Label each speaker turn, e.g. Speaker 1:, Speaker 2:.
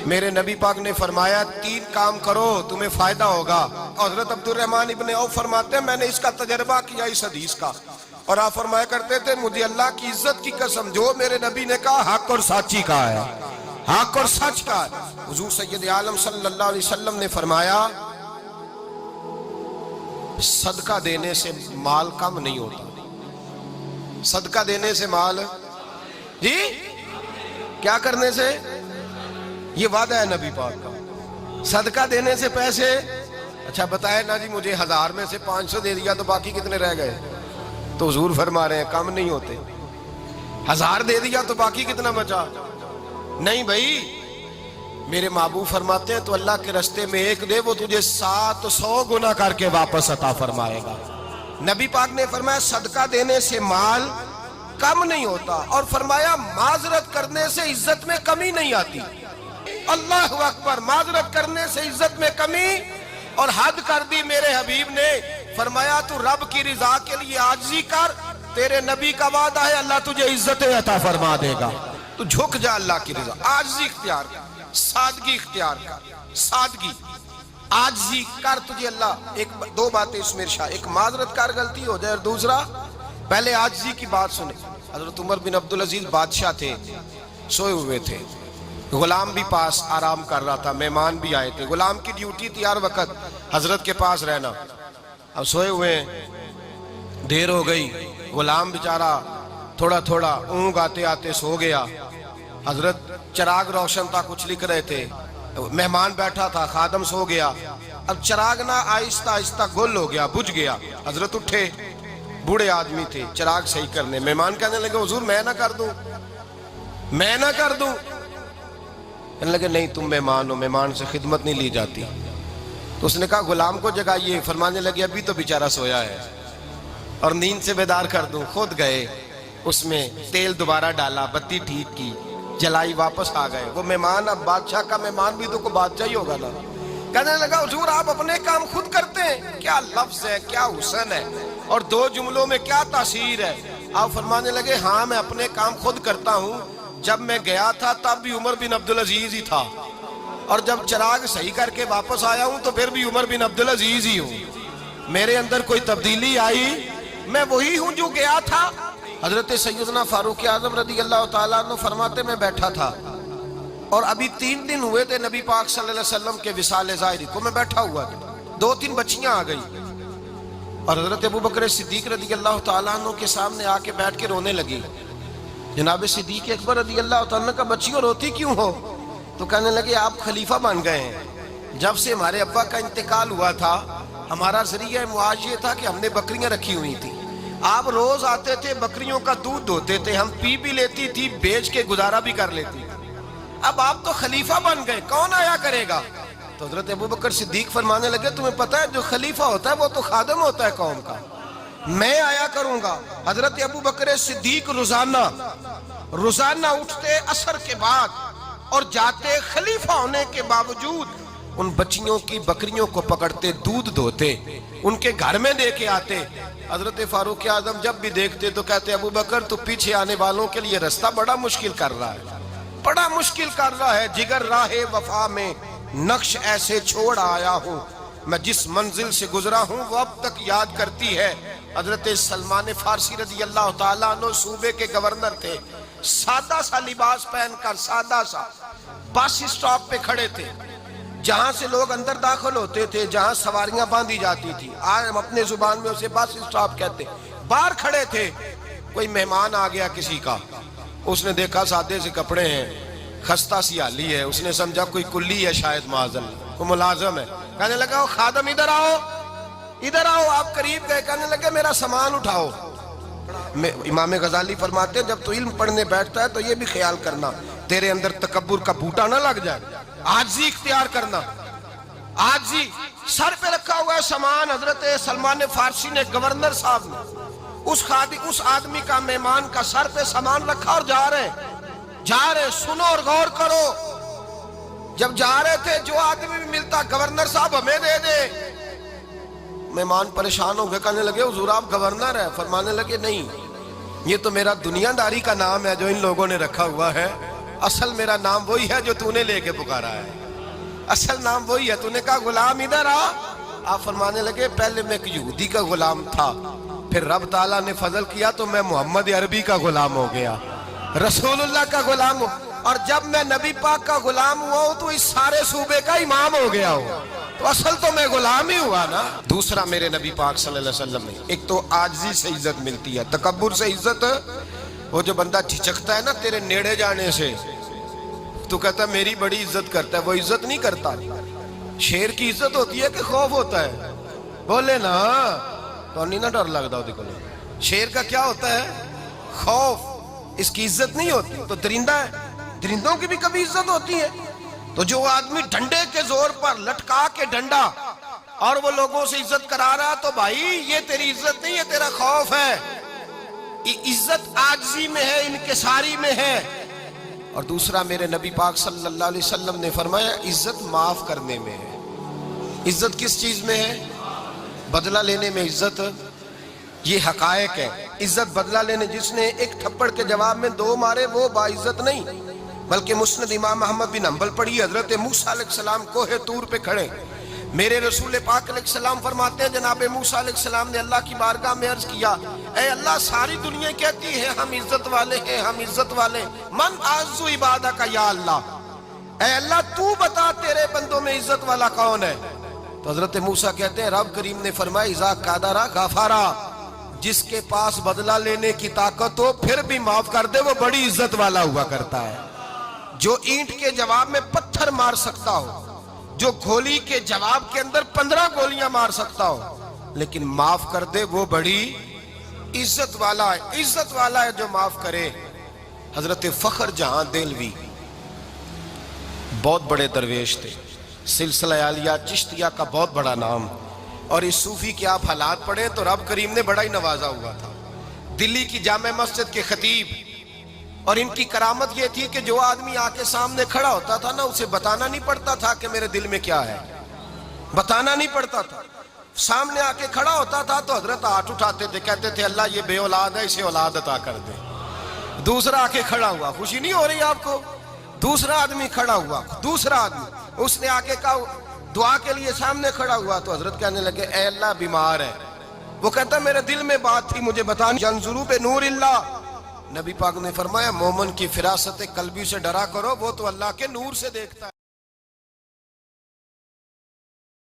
Speaker 1: میرے نبی پاک نے فرمایا 3 کام کرو تمہیں فائدہ ہوگا. حضرت عبدالرحمن ابن عوف فرماتے ہیں میں نے اس کا تجربہ کیا اس حدیث کا, اور آپ فرمایا کرتے تھے مجھے اللہ کی عزت کی قسم جو میرے نبی نے کہا حق اور سچی کہا ہے, حق اور سچ کہا ہے. حضور سید عالم صلی اللہ علیہ وسلم نے فرمایا صدقہ دینے سے مال کم نہیں ہوتا. صدقہ دینے سے مال جی کیا کرنے سے, یہ وعدہ ہے نبی پاک کا. صدقہ دینے سے پیسے, اچھا بتائے نا جی مجھے 1000 میں سے 500 دے دیا تو باقی کتنے رہ گئے, تو حضور فرما رہے ہیں کم نہیں ہوتے. 1000 دے دیا تو باقی کتنا بچا, نہیں بھائی. میرے محبوب فرماتے ہیں تو اللہ کے رستے میں 1 دے وہ تجھے 700 گنا کر کے واپس عطا فرمائے گا. نبی پاک نے فرمایا صدقہ دینے سے مال کم نہیں ہوتا, اور فرمایا معذرت کرنے سے عزت میں کمی نہیں آتی. اللہ اکبر, معذرت کرنے سے عزت میں کمی, اور حد کر دی میرے حبیب نے. فرمایا تو رب کی رضا کے لیے عاجزی کر, تیرے نبی کا وعدہ ہے اللہ تجھے عزت عطا فرما دے گا. تو جھک جا اللہ کی رضا, عاجزی اختیار کر, سادگی اختیار کر, سادگی عاجزی کر, تجھے اللہ 2 باتیں اس میں ارشاد, ایک معذرت کر غلطی ہو جائے, اور دوسرا پہلے عاجزی کی بات سنیں. حضرت عمر بن عبدالعزیز بادشاہ تھے, سوئے ہوئے تھے, غلام بھی پاس آرام کر رہا تھا, مہمان بھی آئے تھے. غلام کی ڈیوٹی تھی ہر وقت حضرت کے پاس رہنا. اب سوئے ہوئے دیر ہو گئی, غلام بیچارہ تھوڑا تھوڑا اونگ آتے آتے سو گیا. حضرت چراغ روشن تھا, کچھ لکھ رہے تھے, مہمان بیٹھا تھا, خادم سو گیا. اب چراغ نہ آہستہ آہستہ گل ہو گیا, بجھ گیا. حضرت اٹھے, بوڑھے آدمی تھے, چراغ صحیح کرنے. مہمان کہنے لگے حضور میں نہ کر دوں, میں نہ کر دوں. کہنے لگے نہیں تم مہمان ہو, مہمان سے خدمت نہیں لی جاتی. تو اس نے کہا غلام کو جگائیے. فرمانے لگے ابھی تو بیچارہ سویا ہے اور نیند سے بیدار کر دوں. خود گئے, اس میں تیل دوبارہ ڈالا, بتی ٹھیک کی, جلائی, واپس آ گئے. وہ مہمان, اب بادشاہ کا مہمان بھی تو کوئی بادشاہ ہی ہوگا نا. کہنے لگا حضور آپ اپنے کام خود کرتے ہیں, کیا لفظ ہے, کیا حسن ہے, اور 2 جملوں میں کیا تاثیر ہے. آپ فرمانے لگے ہاں میں اپنے کام خود کرتا ہوں. جب میں گیا تھا تب بھی عمر بن عبدالعزیز ہی تھا, اور جب چراغ صحیح کر کے واپس آیا ہوں تو پھر بھی عمر بن عبدالعزیز ہی ہوں. میرے اندر کوئی تبدیلی آئی, میں وہی ہوں جو گیا تھا. حضرت سیدنا فاروق اعظم رضی اللہ تعالیٰ عنہ فرماتے میں بیٹھا تھا, اور ابھی 3 دن ہوئے تھے نبی پاک صلی اللہ علیہ وسلم کے وصال ظاہری کو. میں بیٹھا ہوا تھا, 2-3 بچیاں آ گئی, اور حضرت ابوبکر صدیق رضی اللہ تعالیٰ عنہ کے سامنے آ کے بیٹھ کے رونے لگی. جناب صدیق اکبر رضی اللہ تعالیٰ عنہ کا بچیوں روتی کیوں ہو؟ تو کہنے لگے آپ خلیفہ بن گئے ہیں. جب سے ہمارے ابا کا انتقال ہوا تھا ہمارا ذریعہ معاش یہ تھا کہ ہم نے بکریاں رکھی ہوئی تھی. آپ روز آتے تھے, بکریوں کا دودھ دھوتے تھے, ہم پی بھی لیتی تھی, بیچ کے گزارا بھی کر لیتی. اب آپ تو خلیفہ بن گئے, کون آیا کرے گا؟ تو حضرت ابوبکر صدیق فرمانے لگے تمہیں پتہ ہے جو خلیفہ ہوتا ہے وہ تو خادم ہوتا ہے قوم کا, میں آیا کروں گا. حضرت ابوبکر صدیق روزانہ اٹھتے عصر کے بعد اور جاتے, خلیفہ ہونے کے باوجود ان بچیوں کی بکریوں کو پکڑتے, دودھ دھوتے, ان کے گھر میں دے کے آتے. حضرت فاروق اعظم جب بھی دیکھتے تو کہتے ابوبکر تو پیچھے آنے والوں کے لیے رستہ بڑا مشکل کر رہا ہے, بڑا مشکل کر رہا ہے. جگر راہ وفا میں نقش ایسے چھوڑ آیا ہوں, میں جس منزل سے گزرا ہوں وہ اب تک یاد کرتی ہے. حضرت سلمان فارسی رضی اللہ تعالیٰ عنہ صوبے کے گورنر تھے, سادہ سا لباس پہن کر, سادہ سا, بس اسٹاپ پہ کھڑے تھے, جہاں سے لوگ اندر داخل ہوتے تھے, جہاں سواریاں باندھی جاتی تھی, آج ہم اپنے زبان میں اسے بس اسٹاپ کہتے. باہر کھڑے تھے, کوئی مہمان آ گیا کسی کا, اس نے دیکھا سادے سے کپڑے ہیں, خستہ سی حالی ہے, اس نے سمجھا کوئی کلی ہے شاید, معاذ اللہ کوئی ملازم ہے. کہنے لگا خادم ادھر آؤ, ادھر آؤ. آپ قریب گئے, کہنے لگے میرا سامان اٹھاؤ. امام غزالی فرماتے ہیں جب تو علم پڑھنے بیٹھتا ہے تو یہ بھی خیال کرنا تیرے اندر تکبر کا بوٹا نہ لگ جائے, عاجزی اختیار کرنا. عاجزی, سر پہ رکھا ہوا ہے سامان. حضرت سلمان فارسی نے, گورنر صاحب نے, اس آدمی کا, مہمان کا سر پہ سامان رکھا اور جا رہے. سنو اور غور کرو. جب جا رہے تھے جو آدمی بھی ملتا, گورنر صاحب ہمیں دے دے. مہمان پریشان ہو گئے, کہنے لگے حضور آپ گورنر ہیں؟ فرمانے لگے نہیں, یہ تو میرا دنیا داری کا نام ہے جو ان لوگوں نے رکھا ہوا ہے, اصل میرا نام وہی ہے جو تو نے لے کے پکارا ہے، اصل نام وہی ہے۔ تو نے کہا غلام ادھر آ۔ آپ فرمانے لگے پہلے میں ایک یہودی کا غلام تھا، پھر رب تعالیٰ نے فضل کیا تو میں محمد عربی کا غلام ہو گیا، رسول اللہ کا غلام ہوں، اور جب میں نبی پاک کا غلام ہوا ہوں تو اس سارے صوبے کا امام ہو گیا ہوں، تو اصل تو میں غلام ہی ہوا نا۔ دوسرا میرے نبی پاک صلی اللہ علیہ وسلم نے ایک تو عاجزی سے عزت ملتی ہے، تکبر سے عزت، وہ جو بندہ جھجکتا ہے نا تیرے نیڑے جانے سے، تو کہتا ہے میری بڑی عزت کرتا ہے، وہ عزت نہیں کرتا۔ شیر کی عزت ہوتی ہے کہ خوف ہوتا ہے؟ بولے نا تو نہیں نہ ڈر لگتا ہوتی کو۔ شیر کا کیا ہوتا ہے؟ خوف، اس کی عزت نہیں ہوتی۔ تو درندہ ہے، درندوں کی بھی کبھی عزت ہوتی ہے؟ تو جو آدمی ڈنڈے کے زور پر لٹکا کے ڈنڈا اور وہ لوگوں سے عزت کرا رہا، تو بھائی یہ تیری عزت نہیں ہے، تیرا خوف ہے۔ عزت عاجزی میں ہے، انکساری میں ہے۔ اور دوسرا میرے نبی پاک صلی اللہ علیہ وسلم نے فرمایا عزت معاف کرنے میں ہے۔ عزت کس چیز میں ہے؟ بدلہ لینے میں عزت، یہ حقائق ہے۔ عزت بدلہ لینے، جس نے ایک تھپڑ کے جواب میں 2 مارے وہ باعزت نہیں، بلکہ مسند امام احمد بن حنبل پڑھی، حضرت موسیٰ علیہ السلام کوہ طور پہ کھڑے، میرے رسول پاک علیہ السلام فرماتے ہیں جناب موسیٰ علیہ السلام نے اللہ کی بارگاہ میں عرض کیا، اے اللہ ساری دنیا کہتی ہے ہم عزت والے ہیں، ہم عزت والے ہیں، من اعز عبادک یا اللہ، اے اللہ تو بتا تیرے بندوں میں عزت والا کون ہے؟ تو حضرت موسیٰ کہتے ہیں رب کریم نے فرمایا اذا قادر غفارا، جس کے پاس بدلہ لینے کی طاقت ہو پھر بھی معاف کر دے وہ بڑی عزت والا ہوا کرتا ہے۔ جو اینٹ کے جواب میں پتھر مار سکتا ہو، جو گولی کے جواب کے اندر 15 گولیاں مار سکتا ہو، لیکن معاف کر دے وہ بڑی عزت والا ہے۔ عزت والا ہے جو معاف کرے۔ حضرت فخر جہاں دہلوی بہت بڑے درویش تھے، سلسلہ عالیہ چشتیہ کا بہت بڑا نام، اور اس صوفی کے آپ حالات پڑھیں تو رب کریم نے بڑا ہی نوازا ہوا تھا۔ دلی کی جامع مسجد کے خطیب، اور ان کی کرامت یہ تھی کہ جو آدمی آ کے سامنے کھڑا ہوتا تھا نا اسے بتانا نہیں پڑتا تھا کہ میرے دل میں کیا ہے، بتانا نہیں پڑتا تھا۔ سامنے آ کے کھڑا ہوتا تھا تو حضرت ہاتھ اٹھاتے تھے، کہتے تھے اللہ یہ بے اولاد ہے اسے اولاد عطا کر دے۔ دوسرا آ کے کھڑا ہوا، خوشی نہیں ہو رہی آپ کو؟ دوسرا آدمی کھڑا ہوا، دوسرا آدمی، اس نے آ کے کہا دعا کے لیے سامنے کھڑا ہوا تو حضرت کہنے لگے اے اللہ بیمار ہے، وہ کہتا میرے دل میں بات تھی مجھے بتانی، ینظروا بنور اللہ، نبی پاک نے فرمایا مومن کی فراست قلبی سے ڈرا کرو، وہ تو اللہ کے نور سے دیکھتا ہے۔